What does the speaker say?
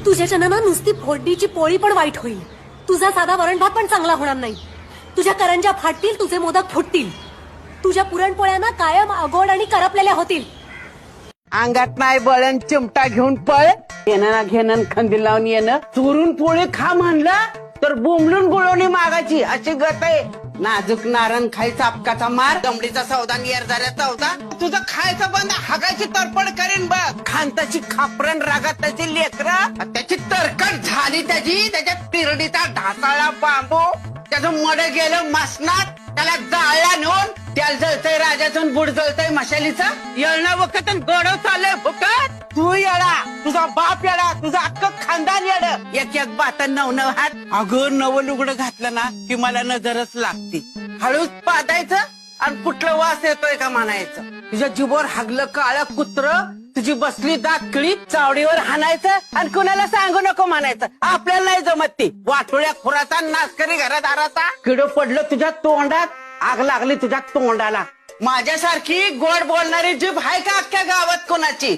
तुझ्याच्यानं ना नुसती फोडणीची पोळी पण वाईट होईल. तुझा साधा वरण भात पण चांगला होणार नाही. तुझ्या करंज्या फाटतील, तुझे मोदक फुटतील. तुझ्या पुरणपोळ्यांना कायम अगोड आणि करपलेल्या होतील. अंगात नाही बळण चिमटा घेऊन पळ. येणं ना घेणं खंदी लावून येणं. चोरून पोळी खा म्हणलं तर बोंबलून गुळवणी मागायची अशी गत आहे. नाजूक नारण खायचा अपकाचा मार. दमडीचा सौदा नियरदाऱ्याचा होता. तुझं खायचं बंद हागायची तरपड करीन बघ. खानताची खापरण रागात त्याची लेकरं. त्याची तरकट झाली त्याच्या तिरडीचा ढासाळा बांबू. त्याचं मड गेलं मसनात. त्याला जाळला नेऊन त्याला जळतय राजाचं बुड जळतय मशालीचा. येळणं वखत गोडव चाललंय फुकट. तू येडा, तुझा बाप येडा, तुझा अख्खं खानदान येड. एक एक बात नव हात. अगं नवं लुगडं घातलं ना की मला नजरच लागती. हळूच पादायचं आणि कुठलं वास येतोय का म्हणायचं. तुझ्या जीभवर हागलं काळं कुत्र. तुझी बसली दाखळी चावडीवर हाणायचं आणि कुणाला सांगू नको म्हणायचं. आपल्याला नाही जमत ती वाटोळ्या खुराचा नासकरी घरादाराचा. किडो पडलं तुझ्या तोंडात, आग लागली तुझ्या तोंडाला. माझ्यासारखी गोड बोलणारी जीभ आहे का अख्ख्या गावात कोणाची.